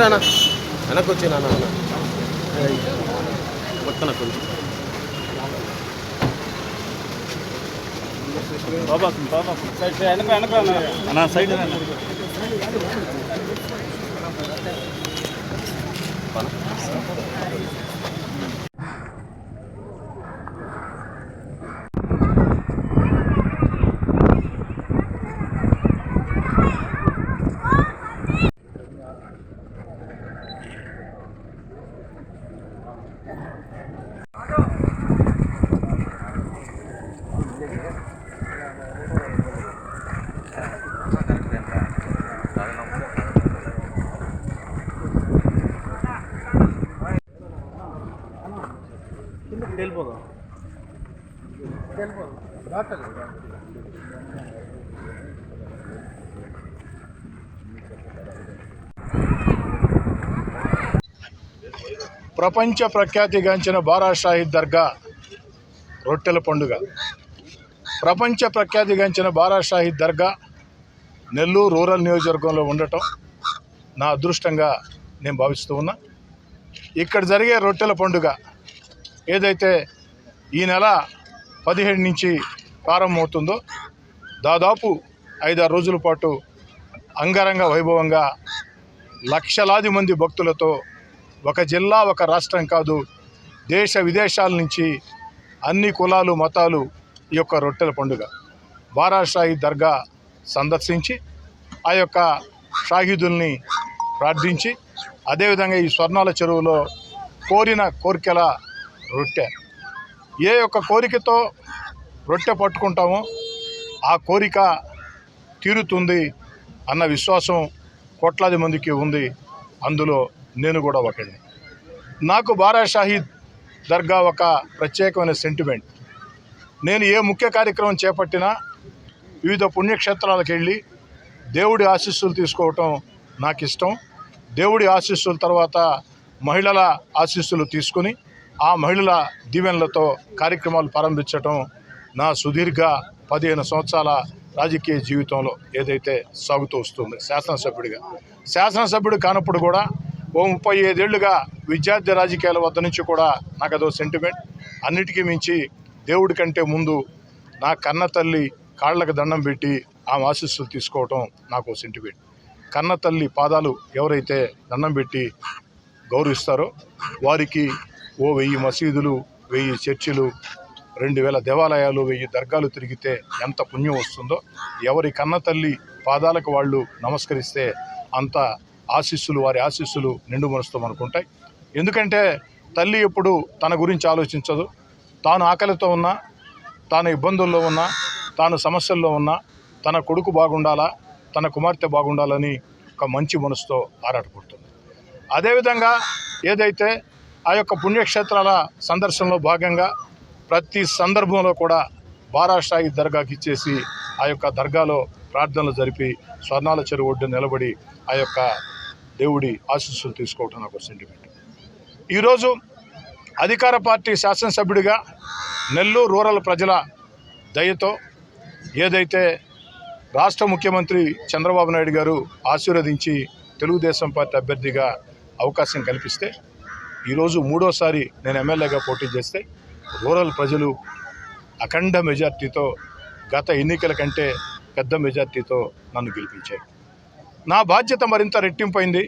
రానా వెనక్కి వచ్చి నాన్న పక్కన కొంచెం బాబా సైడ్ వెనక అన్న సైడ్ ప్రపంచ ప్రఖ్యాతిగాంచిన బారా షాహిద్ దర్గా రొట్టెల పండుగ. ప్రపంచ ప్రఖ్యాతిగాంచిన బారా షాహిద్ దర్గా నెల్లూరు రూరల్ నియోజకవర్గంలో ఉండటం నా అదృష్టంగా నేను భావిస్తూ ఉన్నా. ఇక్కడ జరిగే రొట్టెల పండుగ ఏదైతే ఈ నెల 17 నుంచి ప్రారంభమవుతుందో దాదాపు 5-6 రోజుల పాటు అంగరంగ వైభవంగా లక్షలాది మంది భక్తులతో ఒక జిల్లా ఒక రాష్ట్రం కాదు దేశ విదేశాల నుంచి అన్ని కులాలు మతాలు ఈ యొక్క రొట్టెల పండుగ బారా షాహిద్ దర్గా సందర్శించి ఆ యొక్క షాహిదుల్ని ప్రార్థించి అదేవిధంగా ఈ స్వర్ణాల చెరువులో కోరిన కోరికల రొట్టె ఏ యొక్క కోరికతో రొట్టె పట్టుకుంటామో ఆ కోరిక తీరుతుంది అన్న విశ్వాసం కోట్లాది మందికి ఉంది. అందులో నేను కూడా ఒకడిని. నాకు బారా షాహిద్ దర్గా ఒక ప్రత్యేకమైన సెంటిమెంట్. నేను ఏ ముఖ్య కార్యక్రమం చేపట్టినా వివిధ పుణ్యక్షేత్రాలకు వెళ్ళి దేవుడి ఆశీస్సులు తీసుకోవటం నాకు ఇష్టం. దేవుడి ఆశీస్సుల తర్వాత మహిళల ఆశీస్సులు తీసుకుని ఆ మహిళల దీవెనలతో కార్యక్రమాలు ప్రారంభించటం నా సుదీర్ఘ 15 సంవత్సరాల రాజకీయ జీవితంలో ఏదైతే సాగుతూ వస్తుంది. శాసనసభ్యుడు కానప్పుడు కూడా 35 ఏళ్లుగా విద్యార్థి రాజకీయాల వద్ద నుంచి కూడా నాకు అదో సెంటిమెంట్. అన్నిటికీ మించి దేవుడి కంటే ముందు నా కన్న తల్లి కాళ్ళకు దండం పెట్టి ఆమె ఆశీస్సులు తీసుకోవటం నాకు సెంటిమెంట్. కన్న తల్లి పాదాలు ఎవరైతే దండం పెట్టి గౌరవిస్తారో వారికి 1000 మసీదులు, 1000 చర్చిలు, 2000 దేవాలయాలు, 1000 దర్గాలు తిరిగితే ఎంత పుణ్యం వస్తుందో, ఎవరి కన్న తల్లి పాదాలకు వాళ్ళు నమస్కరిస్తే అంత ఆశీస్సులు, వారి ఆశీస్సులు నిండు మనసుతో మనకుంటాయి. ఎందుకంటే తల్లి ఎప్పుడు తన గురించి ఆలోచించదు. తాను ఆకలితో ఉన్నా, తాను ఇబ్బందుల్లో ఉన్నా, తాను సమస్యల్లో ఉన్నా తన కొడుకు బాగుండాలా, తన కుమార్తె బాగుండాలని ఒక మంచి మనసుతో ఆరాటపడుతుంది. అదేవిధంగా ఏదైతే ఆ యొక్క పుణ్యక్షేత్రాల సందర్శనలో భాగంగా ప్రతి సందర్భంలో కూడా బారా షాహిద్ దర్గాకి ఇచ్చేసి ఆ యొక్క దర్గాలో ప్రార్థనలు జరిపి స్వర్ణాల చెరువు ఒడ్డు నిలబడి ఆ యొక్క దేవుడి ఆశీస్సులు తీసుకోవటం నాకు సెంటిమెంట్. ఈరోజు అధికార పార్టీ శాసనసభ్యుడిగా నెల్లూరు రూరల్ ప్రజల దయతో ఏదైతే రాష్ట్ర ముఖ్యమంత్రి చంద్రబాబు నాయుడు గారు ఆశీర్వదించి తెలుగుదేశం పార్టీ అభ్యర్థిగా అవకాశం కల్పిస్తే ఈరోజు 3వసారి నేను ఎమ్మెల్యేగా పోటీ చేస్తే రూరల్ ప్రజలు అఖండ మెజార్టీతో గత ఎన్నికల కంటే పెద్ద మెజార్టీతో నన్ను గెలిపించారు. నా బాధ్యత మరింత రెట్టింపైంది.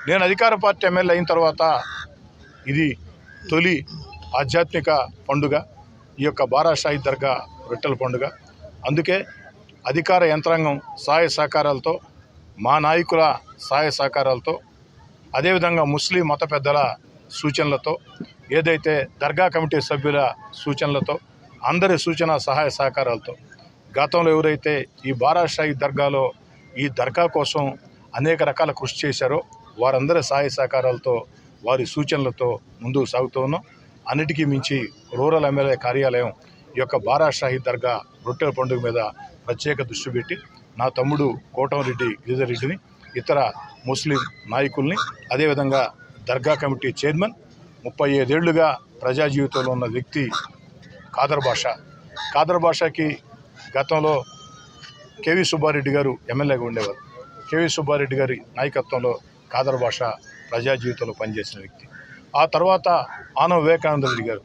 నేను అధికార పార్టీ ఎమ్మెల్యే అయిన తర్వాత ఇది తొలి ఆధ్యాత్మిక పండుగ, ఈ యొక్క బారా షాహిద్ దర్గా రొట్టెల పండుగ. అందుకే అధికార యంత్రాంగం సహాయ సహకారాలతో, మా నాయకుల సహాయ సహకారాలతో, అదేవిధంగా ముస్లిం మత పెద్దల సూచనలతో, ఏదైతే దర్గా కమిటీ సభ్యుల సూచనలతో, అందరి సూచన సహాయ సహకారాలతో గతంలో ఎవరైతే ఈ బారా షాహిద్ దర్గాలో ఈ దర్గా కోసం అనేక రకాల కృషి చేశారో వారందరి సహాయ సహకారాలతో, వారి సూచనలతో ముందుకు సాగుతూ ఉన్నాం. అన్నిటికీ మించి రూరల్ ఎమ్మెల్యే కార్యాలయం ఈ యొక్క బారా షాహిద్ దర్గా రొట్టెల పండుగ మీద ప్రత్యేక దృష్టి పెట్టి నా తమ్ముడు కోటంరెడ్డి గిరిజరెడ్డిని, ఇతర ముస్లిం నాయకుల్ని, అదేవిధంగా దర్గా కమిటీ చైర్మన్ 35 ఏళ్లుగా ప్రజా జీవితంలో ఉన్న వ్యక్తి ఖాదర్ బాషాకి గతంలో కేవీ సుబ్బారెడ్డి గారు ఎమ్మెల్యేగా ఉండేవారు. కేవీ సుబ్బారెడ్డి గారి నాయకత్వంలో ఖాదర్ బాషా ప్రజా జీవితంలో పనిచేసిన వ్యక్తి. ఆ తర్వాత ఆనం వివేకానంద రెడ్డి గారు,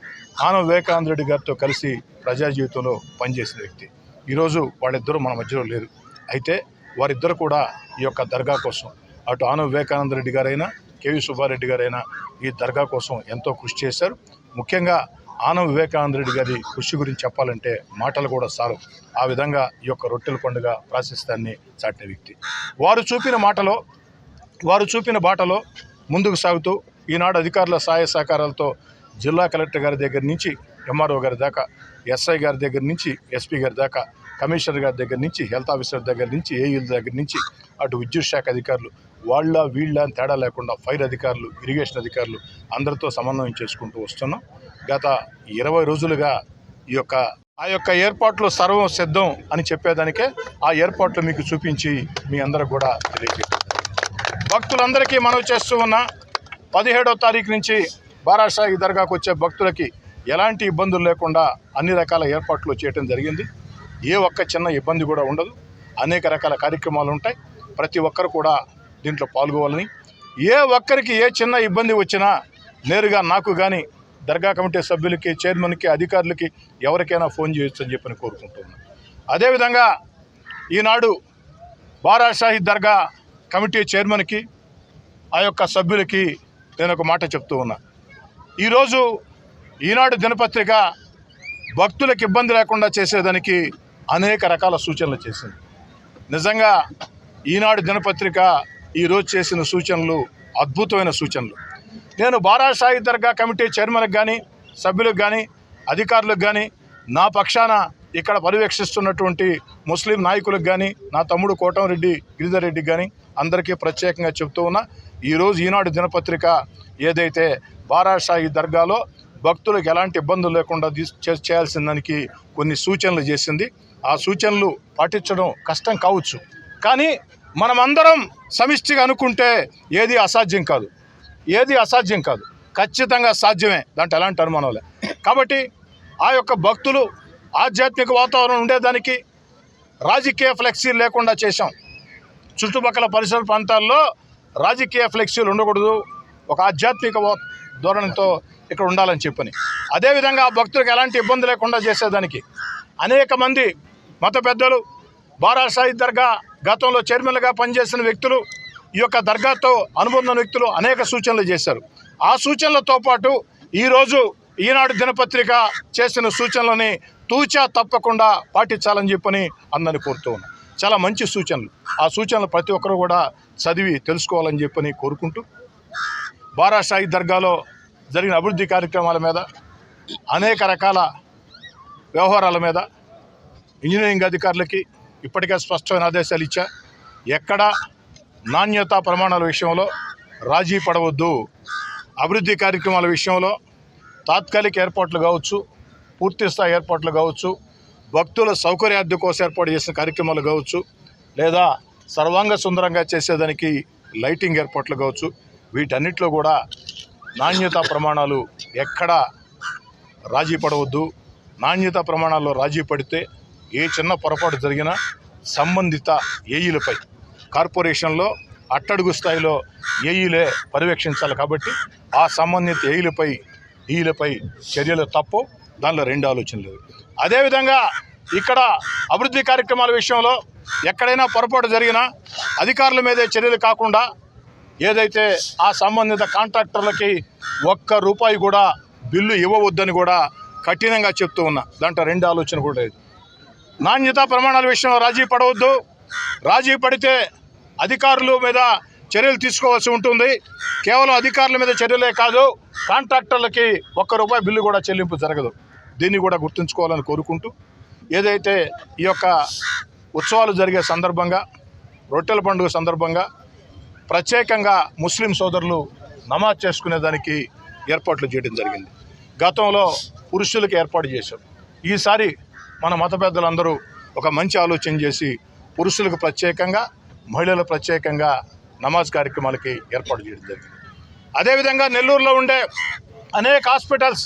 ఆనం వివేకానంద రెడ్డి గారితో కలిసి ప్రజా జీవితంలో పనిచేసిన వ్యక్తి. ఈరోజు వాళ్ళిద్దరూ మన మధ్యలో లేరు. అయితే వారిద్దరు కూడా ఈ యొక్క దర్గా కోసం, అటు ఆనం వివేకానంద రెడ్డి గారైనా కేవీ సుబ్బారెడ్డి గారైనా ఈ దర్గా కోసం ఎంతో కృషి చేశారు. ముఖ్యంగా ఆనం వివేకానంద రెడ్డి గారి కృషి గురించి చెప్పాలంటే మాటలు కూడా చాలు. ఆ విధంగా ఈ యొక్క రొట్టెల పండుగ ప్రాశస్త్యాన్ని చాటిన వ్యక్తి. వారు చూపిన బాటలో ముందుకు సాగుతూ ఈనాడు అధికారుల సహాయ సహకారాలతో జిల్లా కలెక్టర్ గారి దగ్గర నుంచి ఎంఆర్ఓ గారి దాకా, ఎస్ఐ గారి దగ్గర నుంచి ఎస్పీ గారి దాకా, కమిషనర్ గారి దగ్గర నుంచి, హెల్త్ ఆఫీసర్ దగ్గర నుంచి, ఏఈల దగ్గర నుంచి, అటు విద్యుత్ శాఖ అధికారులు వీళ్ళ అని తేడా లేకుండా ఫైర్ అధికారులు, ఇరిగేషన్ అధికారులు అందరితో సమన్వయం చేసుకుంటూ వస్తున్నాం. గత 20 రోజులుగా ఆ యొక్క ఏర్పాట్లు సర్వం సిద్ధం అని చెప్పేదానికే ఆ ఏర్పాట్లు మీకు చూపించి మీ అందరికి కూడా తెలియజేస్తాం. భక్తులందరికీ మనవి చేస్తూ ఉన్న 17వ తారీఖు నుంచి బారాషాహి దర్గాకు వచ్చే భక్తులకి ఎలాంటి ఇబ్బందులు లేకుండా అన్ని రకాల ఏర్పాట్లు చేయడం జరిగింది. ఏ ఒక్క చిన్న ఇబ్బంది కూడా ఉండదు. అనేక రకాల కార్యక్రమాలు ఉంటాయి. ప్రతి ఒక్కరు కూడా దీంట్లో పాల్గొవాలని, ఏ ఒక్కరికి ఏ చిన్న ఇబ్బంది వచ్చినా నేరుగా నాకు కానీ దర్గా కమిటీ సభ్యులకి, చైర్మన్కి, అధికారులకి ఎవరికైనా ఫోన్ చేయొచ్చు అని చెప్పని కోరుకుంటున్నాను. అదేవిధంగా ఈనాడు బారాషాహి దర్గా కమిటీ చైర్మన్కి, ఆ యొక్క సభ్యులకి నేను ఒక మాట చెప్తూ ఉన్నా. ఈరోజు ఈనాడు దినపత్రిక భక్తులకు ఇబ్బంది లేకుండా చేసేదానికి అనేక రకాల సూచనలు చేసింది. నిజంగా ఈనాడు దినపత్రిక ఈరోజు చేసిన సూచనలు అద్భుతమైన సూచనలు. నేను బారాషాహి దర్గా కమిటీ చైర్మన్కి కానీ, సభ్యులకు కానీ, అధికారులకు కానీ, నా పక్షాన ఇక్కడ పర్యవేక్షిస్తున్నటువంటి ముస్లిం నాయకులకు కానీ, నా తమ్ముడు కోటంరెడ్డి గిరిధర్ రెడ్డికి కానీ అందరికీ ప్రత్యేకంగా చెప్తూ ఉన్నా. ఈరోజు ఈనాడు దినపత్రిక ఏదైతే బారాషాహి దర్గాలో భక్తులకు ఎలాంటి ఇబ్బందులు లేకుండా చేయాల్సిన దానికి కొన్ని సూచనలు చేసింది. ఆ సూచనలు పాటించడం కష్టం కావచ్చు, కానీ మనమందరం సమిష్టిగా అనుకుంటే ఏది అసాధ్యం కాదు, ఖచ్చితంగా సాధ్యమే. దాంట్లో ఎలాంటి అనుమానం లేదు. కాబట్టి ఆ యొక్క భక్తులు ఆధ్యాత్మిక వాతావరణం ఉండేదానికి రాజకీయ ఫ్లెక్సీలు లేకుండా చేశాం. చుట్టుపక్కల పరిసర ప్రాంతాల్లో రాజకీయ ఫ్లెక్సీలు ఉండకూడదు, ఒక ఆధ్యాత్మిక ధోరణితో ఇక్కడ ఉండాలని చెప్పని. అదేవిధంగా భక్తులకు ఎలాంటి ఇబ్బంది లేకుండా చేసేదానికి అనేక మంది మత పెద్దలు, బారాషాహి దర్గా గతంలో చైర్మన్గా పనిచేసిన వ్యక్తులు, ఈ యొక్క దర్గాతో అనుబంధం వ్యక్తులు అనేక సూచనలు చేశారు. ఆ సూచనలతో పాటు ఈరోజు ఈనాడు దినపత్రిక చేసిన సూచనలని తూచా తప్పకుండా పాటించాలని చెప్పని అందరిని కోరుతూ ఉన్నాను. చాలా మంచి సూచనలు. ఆ సూచనలు ప్రతి ఒక్కరు కూడా చదివి తెలుసుకోవాలని చెప్పని కోరుకుంటూ, బారాషాహి దర్గాలో జరిగిన అభివృద్ధి కార్యక్రమాల మీద, అనేక రకాల వ్యవహారాల మీద ఇంజనీరింగ్ అధికారులకి ఇప్పటికే స్పష్టమైన ఆదేశాలు ఇచ్చా. ఎక్కడ నాణ్యతా ప్రమాణాల విషయంలో రాజీ పడవద్దు. అభివృద్ధి కార్యక్రమాల విషయంలో తాత్కాలిక ఏర్పాట్లు కావచ్చు, పూర్తిస్థాయి ఏర్పాట్లు కావచ్చు, భక్తుల సౌకర్యార్థి కోసం ఏర్పాటు చేసిన కార్యక్రమాలు కావచ్చు, లేదా సర్వాంగ సుందరంగా చేసేదానికి లైటింగ్ ఏర్పాట్లు కావచ్చు, వీటన్నిటిలో కూడా నాణ్యతా ప్రమాణాలు ఎక్కడా రాజీ పడవద్దు. నాణ్యతా ప్రమాణాల్లో రాజీ పడితే ఏ చిన్న పొరపాటు జరిగినా సంబంధిత ఏఈలపై, కార్పొరేషన్లో అట్టడుగు స్థాయిలో ఏఈలే పర్యవేక్షించాలి. కాబట్టి ఆ సంబంధిత ఈలపై చర్యలు తప్పు, దానిలో రెండు ఆలోచనలు లేవు. అదేవిధంగా ఇక్కడ అభివృద్ధి కార్యక్రమాల విషయంలో ఎక్కడైనా పొరపాటు జరిగినా అధికారుల మీదే చర్యలు కాకుండా ఏదైతే ఆ సంబంధిత కాంట్రాక్టర్లకి ₹1 కూడా బిల్లు ఇవ్వవద్దని కూడా కఠినంగా చెప్తూ ఉన్నా. దాంట్లో రెండు ఆలోచన కూడా లేదు. నాణ్యతా ప్రమాణాల విషయంలో రాజీ పడవద్దు. రాజీ పడితే అధికారుల మీద చర్యలు తీసుకోవాల్సి ఉంటుంది. కేవలం అధికారుల మీద చర్యలే కాదు, కాంట్రాక్టర్లకి ₹1 బిల్లు కూడా చెల్లింపు జరగదు. దీన్ని కూడా గుర్తుంచుకోవాలని కోరుకుంటూ, ఏదైతే ఈ యొక్క ఉత్సవాలు జరిగే సందర్భంగా, రొట్టెల పండుగ సందర్భంగా ప్రత్యేకంగా ముస్లిం సోదరులు నమాజ్ చేసుకునేదానికి ఏర్పాట్లు చేయడం జరిగింది. గతంలో పురుషులకు ఏర్పాటు చేశాం. ఈసారి మన మత పెద్దలందరూ ఒక మంచి ఆలోచన చేసి పురుషులకు ప్రత్యేకంగా, మహిళలకు ప్రత్యేకంగా నమాజ్ కార్యక్రమాలకి ఏర్పాటు చేయడం జరిగింది. అదేవిధంగా నెల్లూరులో ఉండే అనేక హాస్పిటల్స్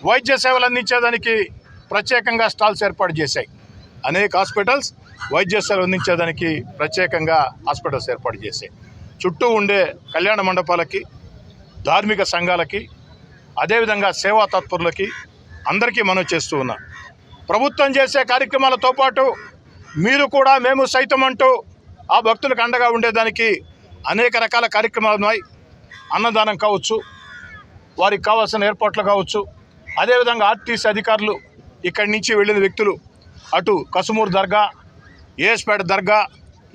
వైద్య సేవలు అందించేదానికి ప్రత్యేకంగా స్టాల్స్ ఏర్పాటు చేశాయి. అనేక హాస్పిటల్స్ వైద్య సేవలు అందించేదానికి ప్రత్యేకంగా హాస్పిటల్స్ ఏర్పాటు చేశాయి. చుట్టూ ఉండే కళ్యాణ మండపాలకి, ధార్మిక సంఘాలకి, అదేవిధంగా సేవా తత్పరులకి అందరికీ మనం చేస్తూ ఉన్నాం. ప్రభుత్వం చేసే కార్యక్రమాలతో పాటు మీరు కూడా మేము సైతం అంటూ ఆ భక్తులకు అండగా ఉండేదానికి అనేక రకాల కార్యక్రమాలు ఉన్నాయి. అన్నదానం కావచ్చు, వారికి కావాల్సిన ఏర్పాట్లు కావచ్చు, అదేవిధంగా ఆర్టీసీ అధికారులు ఇక్కడి నుంచి వెళ్ళిన వ్యక్తులు అటు కసుమూరు దర్గా, ఏఎస్పేట దర్గా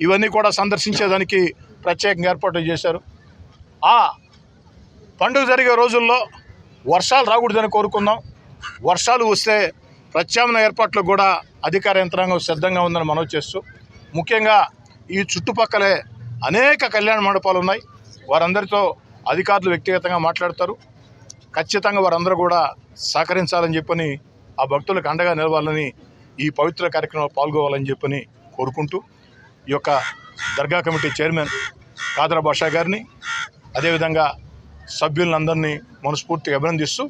ఇవన్నీ కూడా సందర్శించేదానికి ప్రత్యేకంగా ఏర్పాట్లు చేశారు. ఆ పండుగ జరిగే రోజుల్లో వర్షాలు రాకూడదని కోరుకుందాం. వర్షాలు వస్తే ప్రత్యామ్నాయ ఏర్పాట్లు కూడా అధికార యంత్రాంగం సిద్ధంగా ఉందని మనవి చేస్తూ, ముఖ్యంగా ఈ చుట్టుపక్కలే అనేక కళ్యాణ మండపాలు ఉన్నాయి. వారందరితో అధికారులు వ్యక్తిగతంగా మాట్లాడతారు. ఖచ్చితంగా వారందరూ కూడా సహకరించాలని చెప్పని, ఆ భక్తులకు అండగా నిలవాలని, ఈ పవిత్ర కార్యక్రమంలో పాల్గొవాలని చెప్పని కోరుకుంటూ, ఈ యొక్క దర్గా కమిటీ చైర్మన్ ఖాదర్ బాషా గారిని, అదేవిధంగా సభ్యులందరినీ మనస్ఫూర్తిగా అభినందిస్తూ,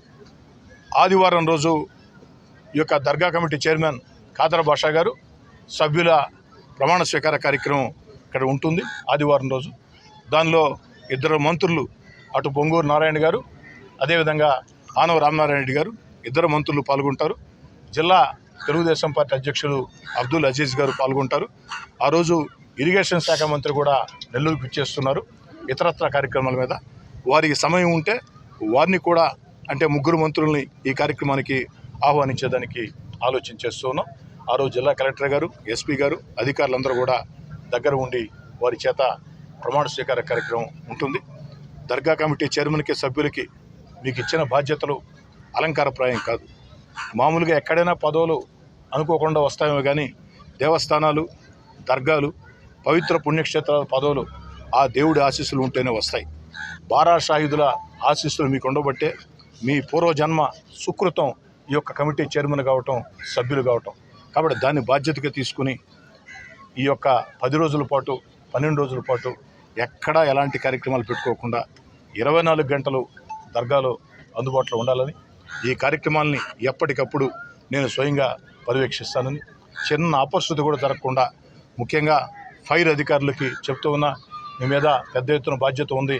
ఆదివారం రోజు ఈ యొక్క దర్గా కమిటీ చైర్మన్ ఖాదర్ బాషా గారు సభ్యుల ప్రమాణ స్వీకార కార్యక్రమం ఇక్కడ ఉంటుంది ఆదివారం రోజు. దానిలో 2 మంత్రులు, అటు బొంగూరు నారాయణ గారు, అదేవిధంగా ఆనవ రామనారాయణ రెడ్డి గారు, 2 మంత్రులు పాల్గొంటారు. జిల్లా తెలుగుదేశం పార్టీ అధ్యక్షులు అబ్దుల్ అజీజ్ గారు పాల్గొంటారు. ఆ రోజు ఇరిగేషన్ శాఖ మంత్రి కూడా నెల్లూరుకు ఇచ్చేస్తున్నారు. ఇతరత్ర కార్యక్రమాల మీద వారికి సమయం ఉంటే వారిని కూడా, అంటే 3 మంత్రుల్ని ఈ కార్యక్రమానికి ఆహ్వానించేదానికి ఆలోచన చేస్తూ ఉన్నాం. ఆ రోజు జిల్లా కలెక్టర్ గారు, ఎస్పీ గారు, అధికారులందరూ కూడా దగ్గర ఉండి వారి చేత ప్రమాణ స్వీకార కార్యక్రమం ఉంటుంది. దర్గా కమిటీ చైర్మన్కి, సభ్యులకి మీకు ఇచ్చిన బాధ్యతలు అలంకారప్రాయం కాదు. మామూలుగా ఎక్కడైనా పదవులు అనుకోకుండా వస్తాయేమో కానీ దేవస్థానాలు, దర్గాలు, పవిత్ర పుణ్యక్షేత్రాల పదవులు ఆ దేవుడి ఆశీస్సులు ఉంటేనే వస్తాయి. బారా షాహిదుల ఆశీస్సులు మీకు ఉండబట్టే మీ పూర్వజన్మ సుకృతం ఈ యొక్క కమిటీ చైర్మన్ కావటం, సభ్యులు కావటం. కాబట్టి దాన్ని బాధ్యతగా తీసుకుని ఈ యొక్క 10 రోజుల పాటు, 12 రోజుల పాటు ఎక్కడా ఎలాంటి కార్యక్రమాలు పెట్టుకోకుండా 24 గంటలు దర్గాలో అందుబాటులో ఉండాలని, ఈ కార్యక్రమాలని ఎప్పటికప్పుడు నేను స్వయంగా పర్యవేక్షిస్తానని, చిన్న అపరిస్థితి కూడా జరగకుండా, ముఖ్యంగా ఫైర్ అధికారులకి చెప్తూ ఉన్నా, మీ మీద పెద్ద ఎత్తున బాధ్యత ఉంది.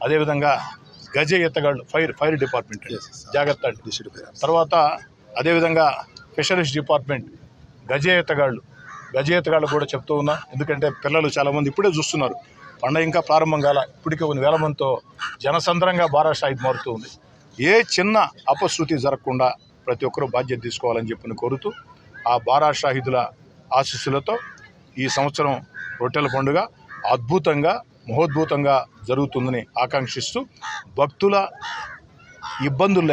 అదేవిధంగా గజ ఎత్తగాళ్ళు, ఫైర్ డిపార్ట్మెంట్ జాగ్రత్త. తర్వాత అదేవిధంగా ఫిషరీస్ డిపార్ట్మెంట్ గజ ఎత్తగాళ్ళు కూడా చెప్తూ ఉన్నా. ఎందుకంటే పిల్లలు చాలామంది ఇప్పుడే చూస్తున్నారు, పండుగ ఇంకా ప్రారంభం కాల, ఇప్పటికే కొన్ని వేల మందితో జనసంద్రంగా బారా షాహిద్ మారుతూ ఉంది. ఏ చిన్న అపశృతి జరగకుండా ప్రతి ఒక్కరూ బాధ్యత తీసుకోవాలని చెప్పని కోరుతూ, ఆ బారా షాహిదుల ఆశీస్సులతో ఈ సంవత్సరం రొట్టెల పండుగ అద్భుతంగా, మహోద్భుతంగా జరుగుతుందని ఆకాంక్షిస్తూ, భక్తుల ఇబ్బందులు